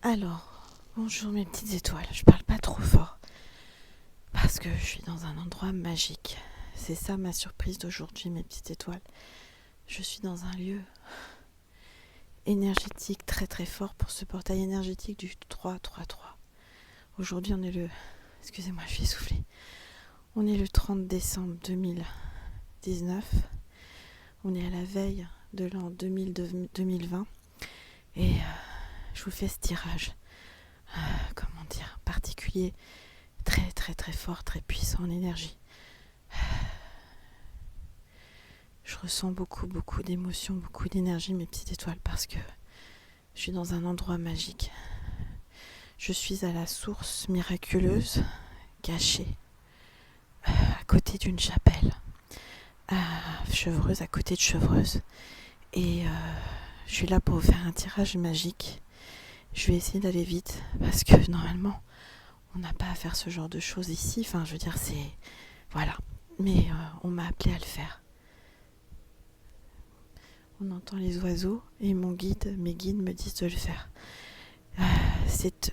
Alors, bonjour mes petites étoiles. Je parle pas trop fort parce que je suis dans un endroit magique. C'est ça ma surprise d'aujourd'hui, mes petites étoiles. Je suis dans un lieu énergétique très très fort pour ce portail énergétique du 333. Aujourd'hui, on est le... Excusez-moi, je suis essoufflée. On est le 30 décembre 2019. On est à la veille de l'an 2020. Et je vous fais ce tirage, particulier, très très très fort, très puissant en énergie. Je ressens beaucoup d'émotions, beaucoup d'énergie, mes petites étoiles, parce que je suis dans un endroit magique. Je suis à la source miraculeuse, cachée, à côté d'une chapelle, à Chevreuse, à côté de Chevreuse. Et je suis là pour vous faire un tirage magique. Je vais essayer d'aller vite, parce que normalement, on n'a pas à faire ce genre de choses ici. Enfin, je veux dire, c'est... Voilà. Mais on m'a appelé à le faire. On entend les oiseaux et mes guides me disent de le faire.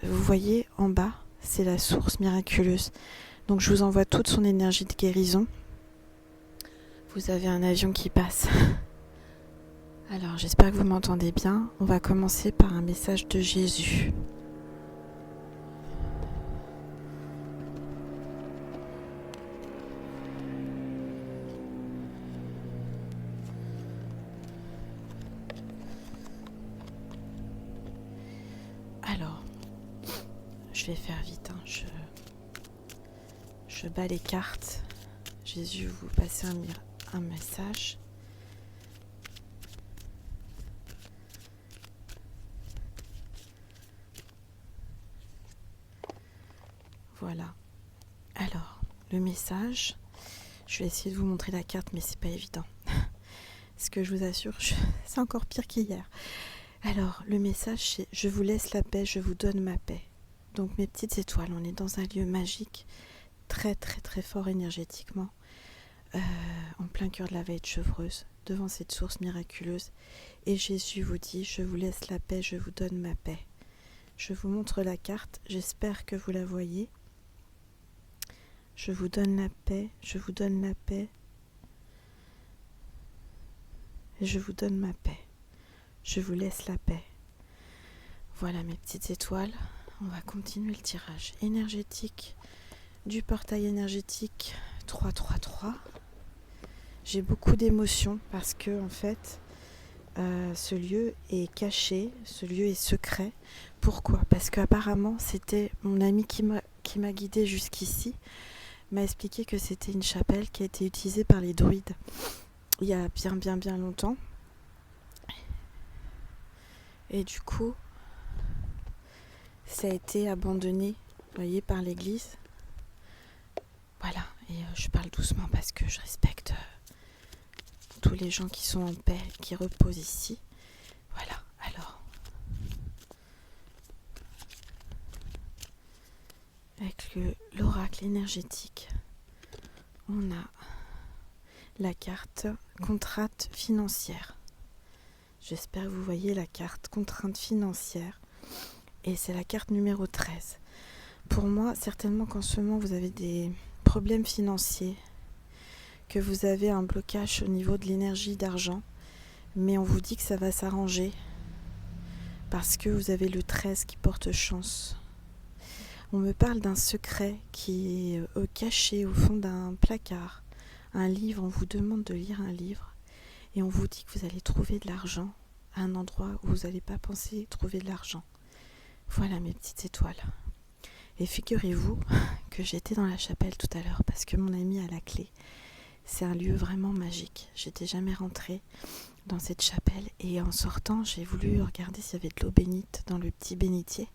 Vous voyez, en bas, c'est la source miraculeuse. Donc je vous envoie toute son énergie de guérison. Vous avez un avion qui passe. Alors, j'espère que vous m'entendez bien. On va commencer par un message de Jésus. Alors, je vais faire vite. Je bats les cartes. Jésus, vous passez un message. Voilà. Alors, le message, je vais essayer de vous montrer la carte, mais c'est pas évident. Ce que je vous assure, c'est encore pire qu'hier. Alors, le message, c'est « Je vous laisse la paix, je vous donne ma paix ». Donc, mes petites étoiles, on est dans un lieu magique, très très très fort énergétiquement, en plein cœur de la veille de Chevreuse, devant cette source miraculeuse. Et Jésus vous dit « Je vous laisse la paix, je vous donne ma paix ». Je vous montre la carte, j'espère que vous la voyez. Je vous donne la paix, je vous donne la paix, et je vous donne ma paix. Je vous laisse la paix. Voilà mes petites étoiles, on va continuer le tirage énergétique du portail énergétique 333. J'ai beaucoup d'émotions parce que en fait, ce lieu est caché, ce lieu est secret. Pourquoi ? Parce qu'apparemment, c'était mon ami qui m'a guidée jusqu'ici, m'a expliqué que c'était une chapelle qui a été utilisée par les druides il y a bien longtemps. Et du coup, ça a été abandonné, vous voyez, par l'église. Voilà, et je parle doucement parce que je respecte tous les gens qui sont en paix, qui reposent ici. Voilà, alors. Avec l'oracle énergétique, on a la carte contrainte financière. J'espère que vous voyez la carte contrainte financière. Et c'est la carte numéro 13. Pour moi, certainement qu'en ce moment, vous avez des problèmes financiers, que vous avez un blocage au niveau de l'énergie d'argent, mais on vous dit que ça va s'arranger parce que vous avez le 13 qui porte chance. On me parle d'un secret qui est caché au fond d'un placard, un livre, on vous demande de lire un livre et on vous dit que vous allez trouver de l'argent à un endroit où vous n'allez pas penser trouver de l'argent. Voilà mes petites étoiles. Et figurez-vous que j'étais dans la chapelle tout à l'heure parce que mon ami a la clé. C'est un lieu vraiment magique. J'étais jamais rentrée dans cette chapelle et en sortant, j'ai voulu regarder s'il y avait de l'eau bénite dans le petit bénitier.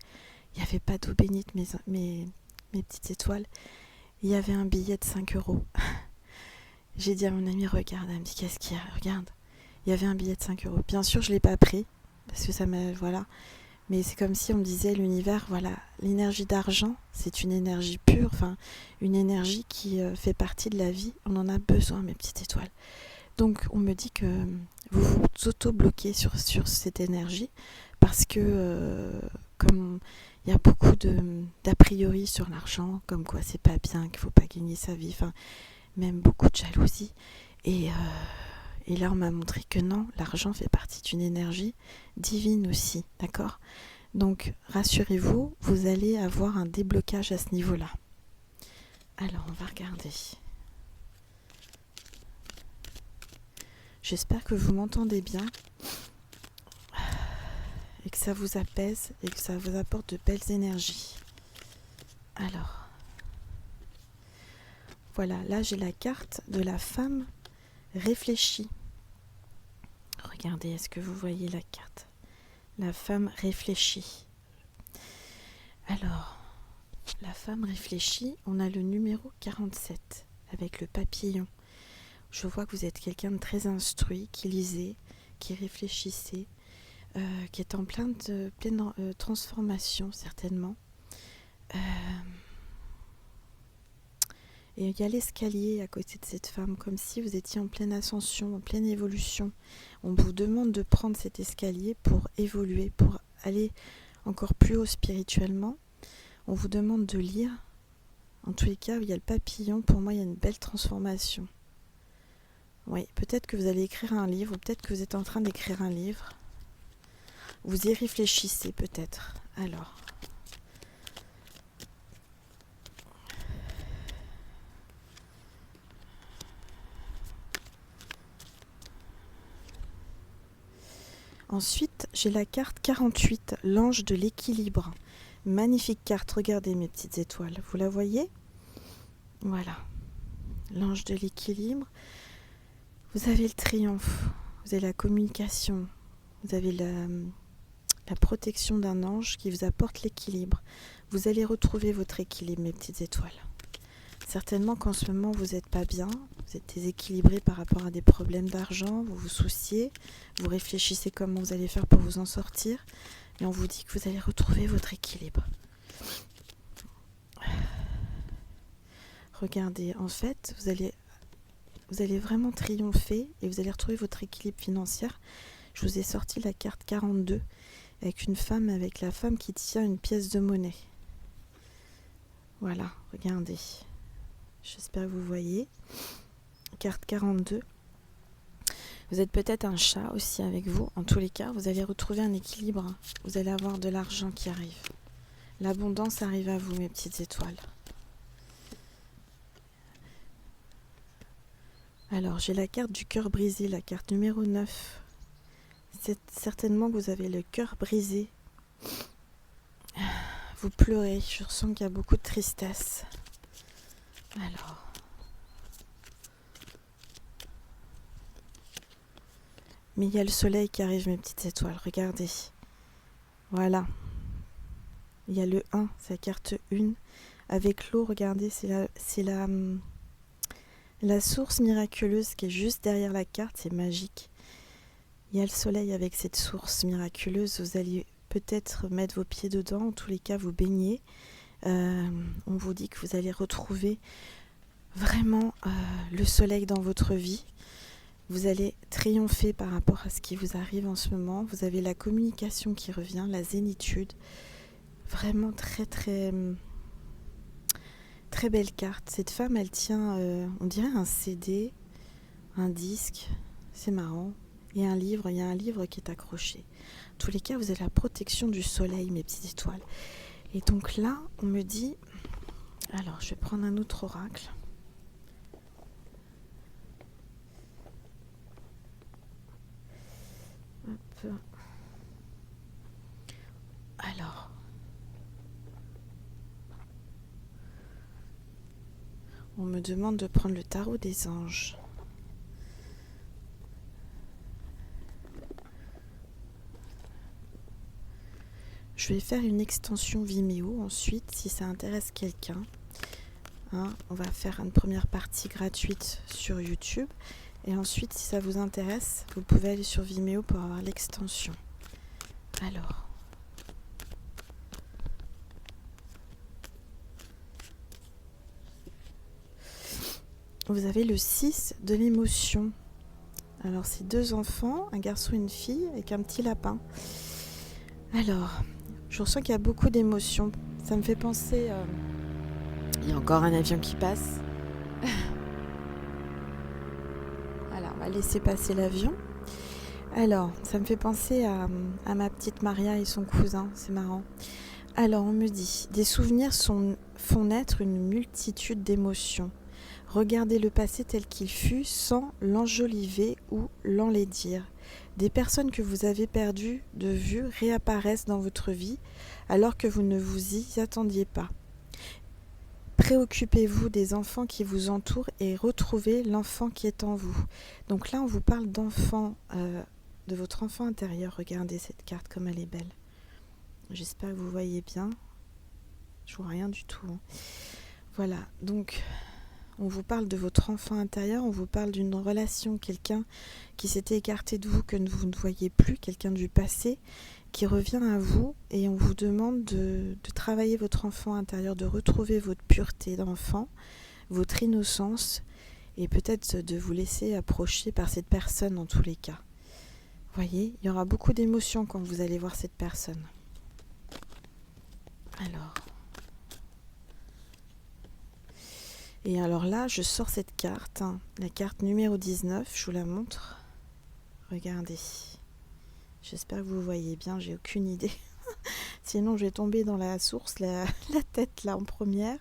Il n'y avait pas d'eau bénite, mes petites étoiles. Il y avait un billet de 5 euros. J'ai dit à mon ami, regarde. Elle me dit, qu'est-ce qu'il y a ? Regarde. Il y avait un billet de 5 euros. Bien sûr, je ne l'ai pas pris parce que ça m'a... Voilà. Mais c'est comme si on me disait, l'univers, voilà, l'énergie d'argent, c'est une énergie pure, enfin, une énergie qui fait partie de la vie. On en a besoin, mes petites étoiles. Donc, on me dit que vous vous auto-bloquez sur cette énergie parce que comme il y a beaucoup d'a priori sur l'argent, comme quoi c'est pas bien, qu'il faut pas gagner sa vie, enfin, même beaucoup de jalousie. Et là, on m'a montré que non, l'argent fait partie d'une énergie divine aussi, d'accord ? Donc, rassurez-vous, vous allez avoir un déblocage à ce niveau-là. Alors, on va regarder. J'espère que vous m'entendez bien et que ça vous apaise et que ça vous apporte de belles énergies. Alors, voilà, là j'ai la carte de la femme réfléchie. Regardez, est-ce que vous voyez la carte ? La femme réfléchie. Alors, la femme réfléchie, on a le numéro 47 avec le papillon. Je vois que vous êtes quelqu'un de très instruit, qui lisait, qui réfléchissait, qui est en pleine transformation certainement. Et il y a l'escalier à côté de cette femme, comme si vous étiez en pleine ascension, en pleine évolution. On vous demande de prendre cet escalier pour évoluer, pour aller encore plus haut spirituellement. On vous demande de lire. En tous les cas, il y a le papillon. Pour moi, il y a une belle transformation. Oui, peut-être que vous allez écrire un livre, ou peut-être que vous êtes en train d'écrire un livre. Vous y réfléchissez peut-être. Alors. Ensuite, j'ai la carte 48, l'ange de l'équilibre. Magnifique carte, regardez mes petites étoiles. Vous la voyez ? Voilà. L'ange de l'équilibre. Vous avez le triomphe, vous avez la communication, vous avez la protection d'un ange qui vous apporte l'équilibre. Vous allez retrouver votre équilibre, mes petites étoiles. Certainement qu'en ce moment, vous n'êtes pas bien, vous êtes déséquilibré par rapport à des problèmes d'argent, vous vous souciez, vous réfléchissez comment vous allez faire pour vous en sortir, et on vous dit que vous allez retrouver votre équilibre. Regardez, en fait, vous allez vraiment triompher et vous allez retrouver votre équilibre financier. Je vous ai sorti la carte 42 avec une femme, avec la femme qui tient une pièce de monnaie. Voilà, regardez. J'espère que vous voyez. Carte 42. Vous êtes peut-être un chat aussi avec vous. En tous les cas, vous allez retrouver un équilibre. Vous allez avoir de l'argent qui arrive. L'abondance arrive à vous, mes petites étoiles. Alors, j'ai la carte du cœur brisé, la carte numéro 9. C'est certainement que vous avez le cœur brisé. Vous pleurez, je ressens qu'il y a beaucoup de tristesse. Alors. Mais il y a le soleil qui arrive, mes petites étoiles, regardez. Voilà. Il y a le 1, c'est la carte 1. Avec l'eau, regardez, c'est la source miraculeuse qui est juste derrière la carte, c'est magique. Il y a le soleil avec cette source miraculeuse, vous allez peut-être mettre vos pieds dedans, en tous les cas vous baignez. On vous dit que vous allez retrouver vraiment le soleil dans votre vie. Vous allez triompher par rapport à ce qui vous arrive en ce moment. Vous avez la communication qui revient, la zénitude. Vraiment très très très belle carte. Cette femme, elle tient, on dirait un CD, un disque, c'est marrant. Et un livre, il y a un livre qui est accroché. En tous les cas, vous avez la protection du soleil, mes petites étoiles. Et donc là, on me dit... Alors, je vais prendre un autre oracle. Hop. Alors... On me demande de prendre le tarot des anges. Je vais faire une extension Vimeo ensuite, si ça intéresse quelqu'un. On va faire une première partie gratuite sur YouTube. Et ensuite, si ça vous intéresse, vous pouvez aller sur Vimeo pour avoir l'extension. Alors... Vous avez le 6 de l'émotion. Alors, c'est 2 enfants, un garçon et une fille, avec un petit lapin. Alors, Je ressens qu'il y a beaucoup d'émotions. Ça me fait penser... Il y a encore un avion qui passe. Alors, on va laisser passer l'avion. Alors, ça me fait penser à ma petite Maria et son cousin. C'est marrant. Alors, on me dit, des souvenirs font naître une multitude d'émotions. Regardez le passé tel qu'il fut sans l'enjoliver ou l'enlaidir. Des personnes que vous avez perdues de vue réapparaissent dans votre vie alors que vous ne vous y attendiez pas. Préoccupez-vous des enfants qui vous entourent et retrouvez l'enfant qui est en vous. Donc là, on vous parle d'enfant, de votre enfant intérieur. Regardez cette carte comme elle est belle. J'espère que vous voyez bien. Je vois rien du tout. Voilà, donc on vous parle de votre enfant intérieur, on vous parle d'une relation, quelqu'un qui s'était écarté de vous, que vous ne voyez plus, quelqu'un du passé, qui revient à vous et on vous demande de travailler votre enfant intérieur, de retrouver votre pureté d'enfant, votre innocence et peut-être de vous laisser approcher par cette personne en tous les cas. Vous voyez, il y aura beaucoup d'émotions quand vous allez voir cette personne. Alors là, je sors cette carte, la carte numéro 19, je vous la montre. Regardez. J'espère que vous voyez bien, j'ai aucune idée. Sinon, je vais tomber dans la source, la tête là en première.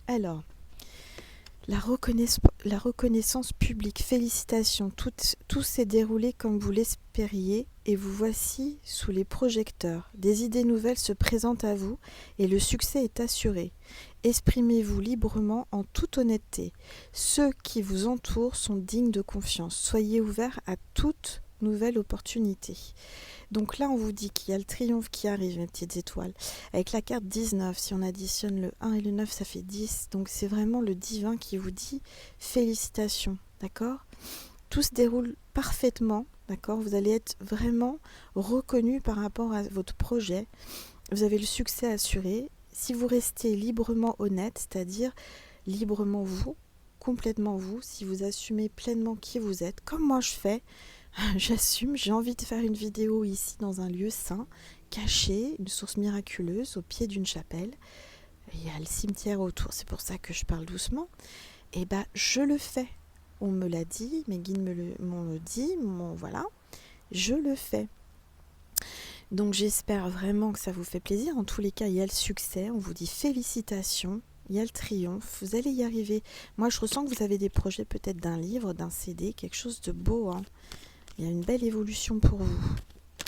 Alors, la reconnaissance publique, félicitations, tout s'est déroulé comme vous l'espériez et vous voici sous les projecteurs. Des idées nouvelles se présentent à vous et le succès est assuré. Exprimez-vous librement en toute honnêteté. Ceux qui vous entourent sont dignes de confiance. Soyez ouverts à toute nouvelle opportunité. Donc là, on vous dit qu'il y a le triomphe qui arrive, mes petites étoiles. Avec la carte 19, si on additionne le 1 et le 9, ça fait 10. Donc c'est vraiment le divin qui vous dit félicitations, d'accord ? Tout se déroule parfaitement, d'accord ? Vous allez être vraiment reconnu par rapport à votre projet. Vous avez le succès assuré. Si vous restez librement honnête, c'est-à-dire librement vous, complètement vous, si vous assumez pleinement qui vous êtes, comme moi je fais, j'assume, j'ai envie de faire une vidéo ici dans un lieu saint, caché, une source miraculeuse au pied d'une chapelle. Il y a le cimetière autour, c'est pour ça que je parle doucement. Et je le fais. On me l'a dit, mes guides m'ont dit, voilà, je le fais. Donc j'espère vraiment que ça vous fait plaisir. En tous les cas, il y a le succès, on vous dit félicitations, il y a le triomphe, vous allez y arriver. Moi, je ressens que vous avez des projets peut-être d'un livre, d'un CD, quelque chose de beau. Il y a une belle évolution pour vous.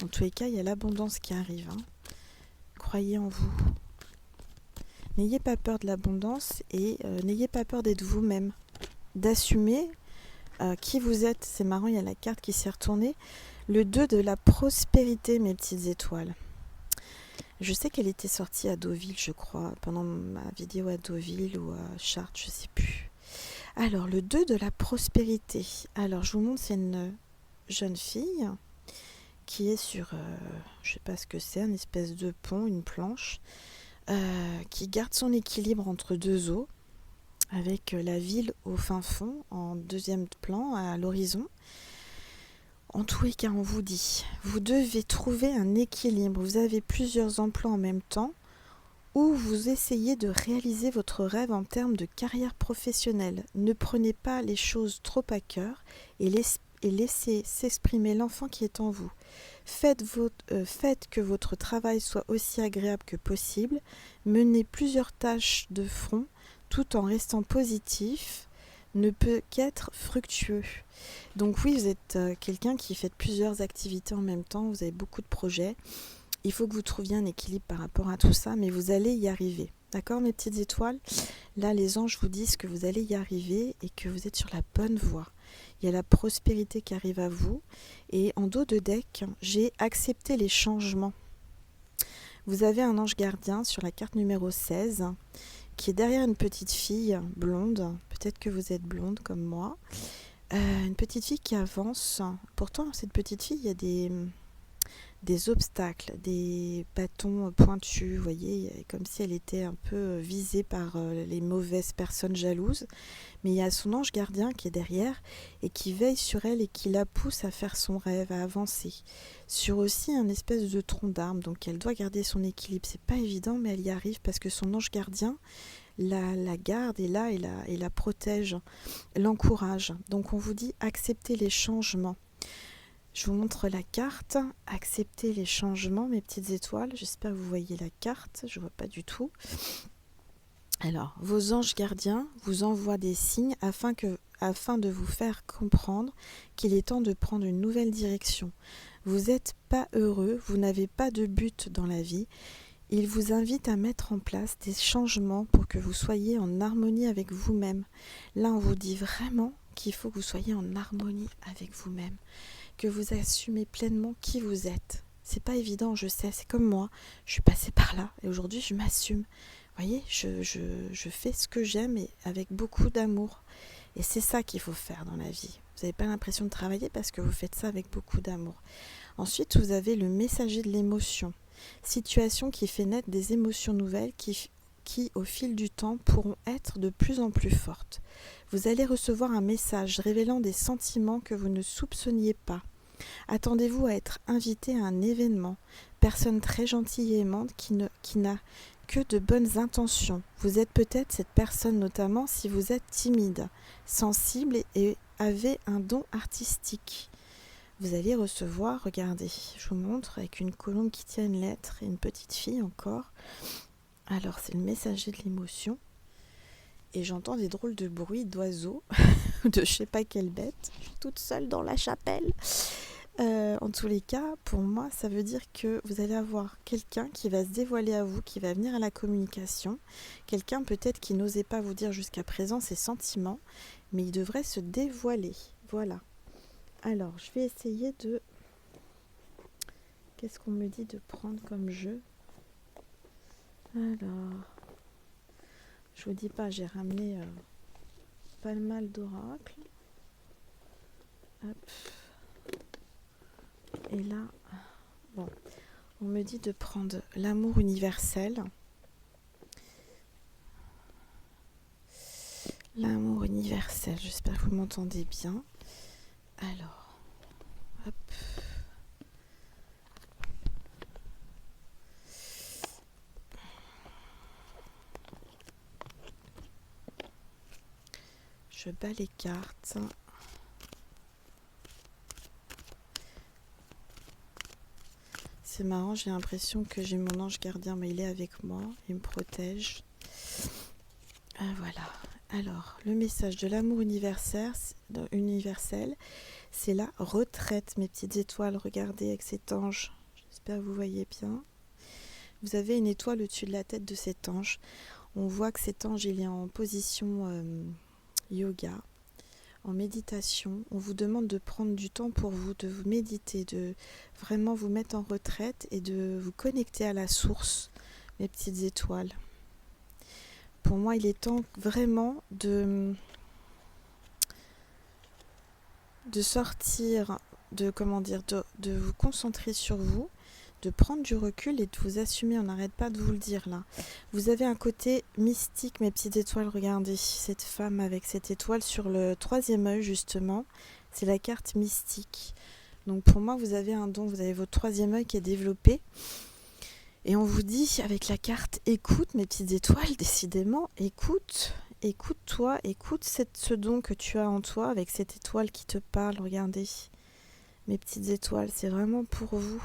En tous les cas, il y a l'abondance qui arrive. Croyez en vous. N'ayez pas peur de l'abondance et n'ayez pas peur d'être vous-même. D'assumer qui vous êtes. C'est marrant, il y a la carte qui s'est retournée. Le 2 de la prospérité, mes petites étoiles. Je sais qu'elle était sortie à Deauville, je crois, pendant ma vidéo à Deauville ou à Chartres, je ne sais plus. Alors, le 2 de la prospérité. Alors, je vous montre, c'est une jeune fille qui est sur, je ne sais pas ce que c'est, une espèce de pont, une planche, qui garde son équilibre entre deux eaux, avec la ville au fin fond, en deuxième plan, à l'horizon. En tous les cas, on vous dit, vous devez trouver un équilibre. Vous avez plusieurs emplois en même temps ou vous essayez de réaliser votre rêve en termes de carrière professionnelle. Ne prenez pas les choses trop à cœur et laissez s'exprimer l'enfant qui est en vous. Faites que votre travail soit aussi agréable que possible. Menez plusieurs tâches de front tout en restant positif. Ne peut qu'être fructueux. Donc oui, vous êtes quelqu'un qui fait plusieurs activités en même temps, vous avez beaucoup de projets. Il faut que vous trouviez un équilibre par rapport à tout ça, mais vous allez y arriver. D'accord, mes petites étoiles ? Là, les anges vous disent que vous allez y arriver et que vous êtes sur la bonne voie. Il y a la prospérité qui arrive à vous. Et en dos de deck, j'ai accepté les changements. Vous avez un ange gardien sur la carte numéro 16 qui est derrière une petite fille blonde. Peut-être que vous êtes blonde comme moi. Une petite fille qui avance. Pourtant, cette petite fille, il y a des obstacles, des bâtons pointus, vous voyez, comme si elle était un peu visée par les mauvaises personnes jalouses. Mais il y a son ange gardien qui est derrière et qui veille sur elle et qui la pousse à faire son rêve, à avancer. Sur aussi un espèce de tronc d'arbre, donc elle doit garder son équilibre. C'est pas évident, mais elle y arrive parce que son ange gardien la garde est là et la protège, l'encourage. Donc on vous dit acceptez les changements. Je vous montre la carte, acceptez les changements, mes petites étoiles. J'espère que vous voyez la carte, je ne vois pas du tout. Alors, vos anges gardiens vous envoient des signes afin de vous faire comprendre qu'il est temps de prendre une nouvelle direction. Vous n'êtes pas heureux, vous n'avez pas de but dans la vie. Ils vous invitent à mettre en place des changements pour que vous soyez en harmonie avec vous-même. Là, on vous dit vraiment qu'il faut que vous soyez en harmonie avec vous-même, que vous assumez pleinement qui vous êtes. C'est pas évident, je sais, c'est comme moi. Je suis passée par là et aujourd'hui, je m'assume. Vous voyez, je fais ce que j'aime et avec beaucoup d'amour. Et c'est ça qu'il faut faire dans la vie. Vous n'avez pas l'impression de travailler parce que vous faites ça avec beaucoup d'amour. Ensuite, vous avez le messager de l'émotion. Situation qui fait naître des émotions nouvelles qui, au fil du temps, pourront être de plus en plus fortes. Vous allez recevoir un message révélant des sentiments que vous ne soupçonniez pas. Attendez-vous à être invité à un événement. Personne très gentille et aimante qui n'a que de bonnes intentions. Vous êtes peut-être cette personne notamment si vous êtes timide, sensible et avez un don artistique. Vous allez recevoir, regardez, je vous montre avec une colombe qui tient une lettre et une petite fille encore. Alors c'est le messager de l'émotion. Et j'entends des drôles de bruits d'oiseaux, de je sais pas quelle bête. Je suis toute seule dans la chapelle. En tous les cas, pour moi, ça veut dire que vous allez avoir quelqu'un qui va se dévoiler à vous, qui va venir à la communication. Quelqu'un peut-être qui n'osait pas vous dire jusqu'à présent ses sentiments, mais il devrait se dévoiler. Voilà. Alors, je vais essayer de... Qu'est-ce qu'on me dit de prendre comme jeu? Alors, je vous dis pas, j'ai ramené pas mal d'oracles. Hop. Et là, bon, on me dit de prendre l'amour universel. L'amour universel, j'espère que vous m'entendez bien. Alors, hop. Je bats les cartes. C'est marrant, j'ai l'impression que j'ai mon ange gardien, mais il est avec moi, il me protège. Voilà. Alors, le message de l'amour universel, c'est la retraite, mes petites étoiles. Regardez avec cet ange. J'espère que vous voyez bien. Vous avez une étoile au-dessus de la tête de cet ange. On voit que cet ange, il est en position yoga, en méditation. On vous demande de prendre du temps pour vous, de vous méditer, de vraiment vous mettre en retraite et de vous connecter à la source, mes petites étoiles. Pour moi, il est temps vraiment de sortir, de vous concentrer sur vous, de prendre du recul et de vous assumer. On n'arrête pas de vous le dire là. Vous avez un côté mystique, mes petites étoiles. Regardez cette femme avec cette étoile sur le 3e œil justement. C'est la carte mystique. Donc pour moi, vous avez un don. Vous avez votre 3e œil qui est développé. Et on vous dit avec la carte écoute, mes petites étoiles, décidément, écoute-toi, écoute ce don que tu as en toi avec cette étoile qui te parle. Regardez, mes petites étoiles, c'est vraiment pour vous.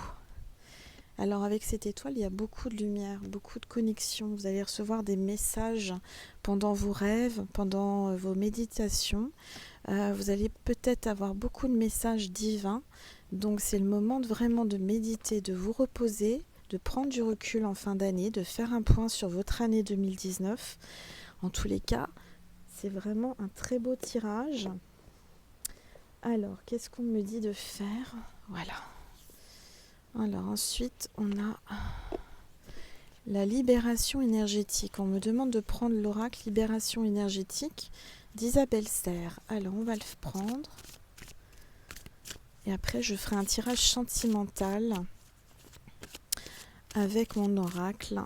Alors avec cette étoile, il y a beaucoup de lumière, beaucoup de connexion. Vous allez recevoir des messages pendant vos rêves, pendant vos méditations. Vous allez peut-être avoir beaucoup de messages divins. Donc c'est le moment vraiment de méditer, de vous reposer, de prendre du recul en fin d'année, de faire un point sur votre année 2019. En tous les cas, c'est vraiment un très beau tirage. Alors, qu'est-ce qu'on me dit de faire? Voilà. Alors ensuite, on a la libération énergétique. On me demande de prendre l'oracle libération énergétique d'Isabelle Serre. Alors, on va le prendre. Et après, je ferai un tirage sentimental. avec mon oracle.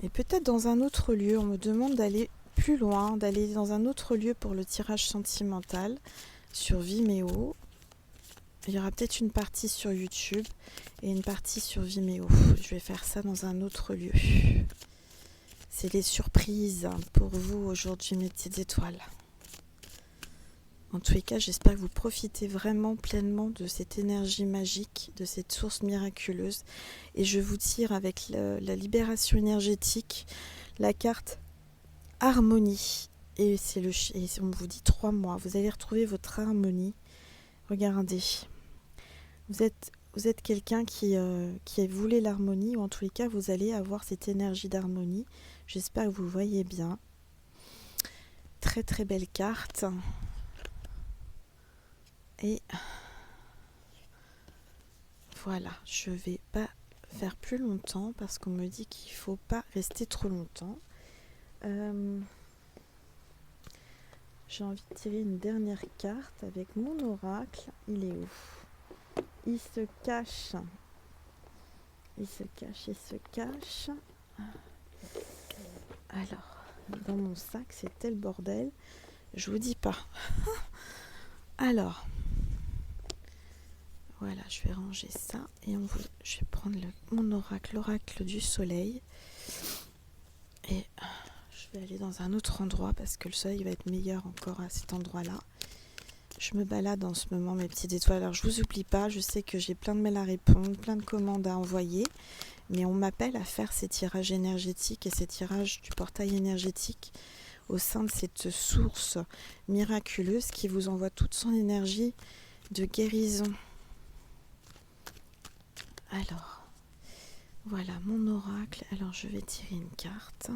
Et peut-être dans un autre lieu, on me demande d'aller plus loin, d'aller dans un autre lieu pour le tirage sentimental sur Vimeo. Il y aura peut-être une partie sur YouTube et une partie sur Vimeo. Je vais faire ça dans un autre lieu. C'est les surprises pour vous aujourd'hui, mes petites étoiles. En tous les cas, j'espère que vous profitez vraiment pleinement de cette énergie magique, de cette source miraculeuse. Et je vous tire avec la libération énergétique, la carte harmonie. Et on vous dit 3 mois. Vous allez retrouver votre harmonie. Regardez. Vous êtes quelqu'un qui voulait l'harmonie, ou en tous les cas, vous allez avoir cette énergie d'harmonie. J'espère que vous voyez bien. Très très belle carte. Et voilà, je ne vais pas faire plus longtemps parce qu'on me dit qu'il ne faut pas rester trop longtemps. J'ai envie de tirer une dernière carte avec mon oracle. Il est où ? Il se cache. Il se cache. Alors, dans mon sac, c'est tel bordel. Je vous dis pas. Alors, voilà, je vais ranger ça et je vais prendre mon oracle, l'oracle du soleil. Et je vais aller dans un autre endroit parce que le soleil va être meilleur encore à cet endroit-là. Je me balade en ce moment, mes petites étoiles. Alors, je vous oublie pas, je sais que j'ai plein de mails à répondre, plein de commandes à envoyer. Mais on m'appelle à faire ces tirages énergétiques et ces tirages du portail énergétique au sein de cette source miraculeuse qui vous envoie toute son énergie de guérison. Alors, voilà mon oracle. Alors, je vais tirer une carte.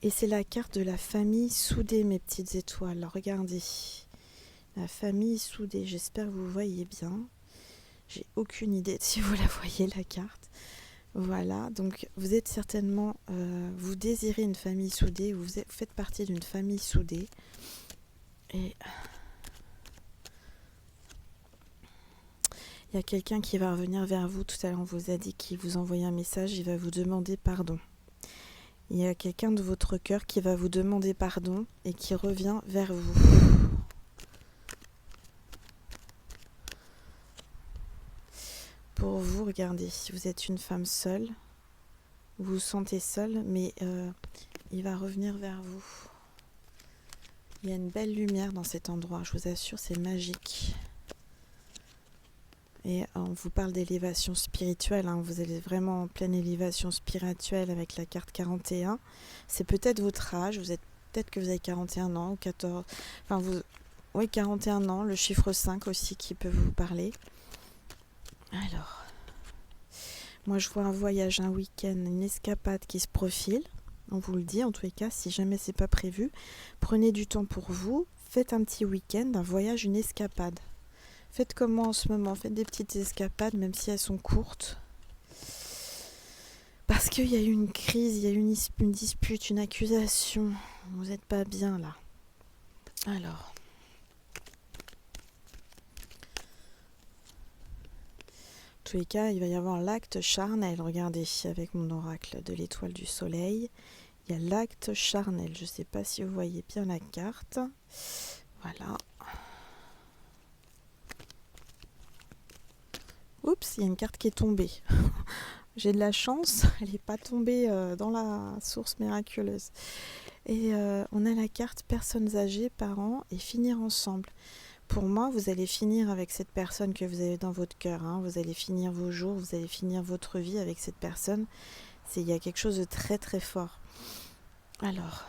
Et c'est la carte de la famille soudée, mes petites étoiles. Alors, regardez. La famille soudée. J'espère que vous voyez bien. J'ai aucune idée de si vous la voyez, la carte. Voilà. Donc, vous êtes certainement... vous désirez une famille soudée. Vous faites partie d'une famille soudée. Et... il y a quelqu'un qui va revenir vers vous. Tout à l'heure, on vous a dit qu'il vous envoyait un message. Il va vous demander pardon. Il y a quelqu'un de votre cœur qui va vous demander pardon et qui revient vers vous. Pour vous, regardez, si vous êtes une femme seule, vous vous sentez seule, mais il va revenir vers vous. Il y a une belle lumière dans cet endroit, je vous assure, c'est magique. Et on vous parle d'élévation spirituelle, hein. Vous êtes vraiment en pleine élévation spirituelle avec la carte 41. C'est peut-être votre âge, peut-être que vous avez 41 ans ou 14... Enfin, oui, 41 ans, le chiffre 5 aussi qui peut vous parler. Alors, moi je vois un voyage, un week-end, une escapade qui se profile. On vous le dit, en tous les cas, si jamais c'est pas prévu, prenez du temps pour vous, faites un petit week-end, un voyage, une escapade. Faites comme moi en ce moment, faites des petites escapades, même si elles sont courtes. Parce qu'il y a eu une crise, il y a eu une dispute, une accusation. Vous n'êtes pas bien là. Alors. En tous les cas, il va y avoir l'acte charnel. Regardez, avec mon oracle de l'étoile du soleil. Il y a l'acte charnel. Je ne sais pas si vous voyez bien la carte. Voilà. Oups, il y a une carte qui est tombée. J'ai de la chance, elle n'est pas tombée dans la source miraculeuse. Et on a la carte personnes âgées, parents et finir ensemble. Pour moi, vous allez finir avec cette personne que vous avez dans votre cœur. Hein. Vous allez finir vos jours, vous allez finir votre vie avec cette personne. Il y a quelque chose de très très fort. Alors...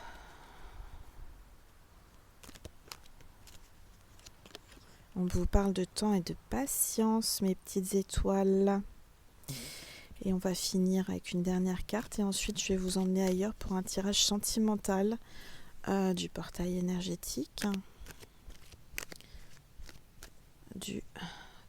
on vous parle de temps et de patience, mes petites étoiles. Et on va finir avec une dernière carte. Et ensuite, je vais vous emmener ailleurs pour un tirage sentimental du portail énergétique. Du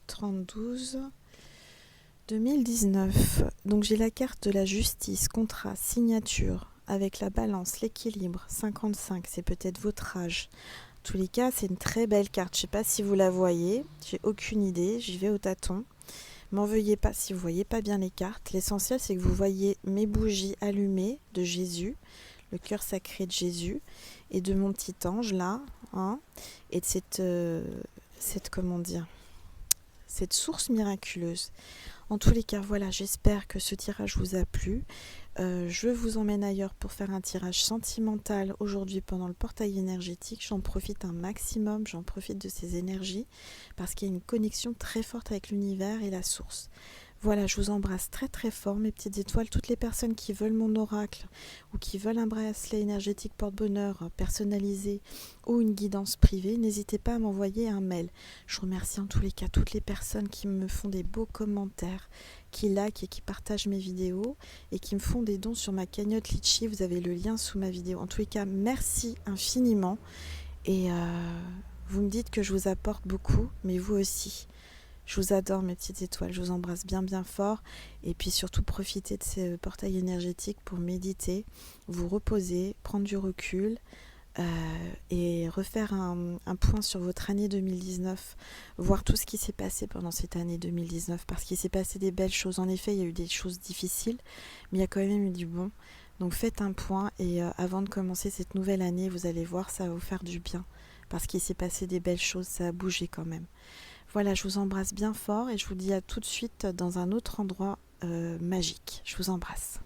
30-12-2019. Donc, j'ai la carte de la justice, contrat, signature, avec la balance, l'équilibre, 55. C'est peut-être votre âge. En tous les cas, c'est une très belle carte. Je ne sais pas si vous la voyez. J'ai aucune idée. J'y vais au tâton. M'en veuillez pas si vous voyez pas bien les cartes. L'essentiel, c'est que vous voyez mes bougies allumées de Jésus, le cœur sacré de Jésus, et de mon petit ange là, hein, et de cette comment dire, cette source miraculeuse. En tous les cas, voilà, j'espère que ce tirage vous a plu. Je vous emmène ailleurs pour faire un tirage sentimental aujourd'hui pendant le portail énergétique. J'en profite un maximum, j'en profite de ces énergies parce qu'il y a une connexion très forte avec l'univers et la source. Voilà, je vous embrasse très très fort, mes petites étoiles. Toutes les personnes qui veulent mon oracle ou qui veulent un bracelet énergétique porte-bonheur personnalisé ou une guidance privée, n'hésitez pas à m'envoyer un mail. Je remercie en tous les cas toutes les personnes qui me font des beaux commentaires, qui likent et qui partagent mes vidéos et qui me font des dons sur ma cagnotte Litchi. Vous avez le lien sous ma vidéo. En tous les cas, merci infiniment et vous me dites que je vous apporte beaucoup, mais vous aussi. Je vous adore mes petites étoiles, je vous embrasse bien bien fort et puis surtout profitez de ces portails énergétiques pour méditer, vous reposer, prendre du recul et refaire un point sur votre année 2019, voir tout ce qui s'est passé pendant cette année 2019 parce qu'il s'est passé des belles choses. En effet, il y a eu des choses difficiles, mais il y a quand même eu du bon. Donc faites un point et avant de commencer cette nouvelle année, vous allez voir, ça va vous faire du bien parce qu'il s'est passé des belles choses, ça a bougé quand même. Voilà, je vous embrasse bien fort et je vous dis à tout de suite dans un autre endroit magique. Je vous embrasse.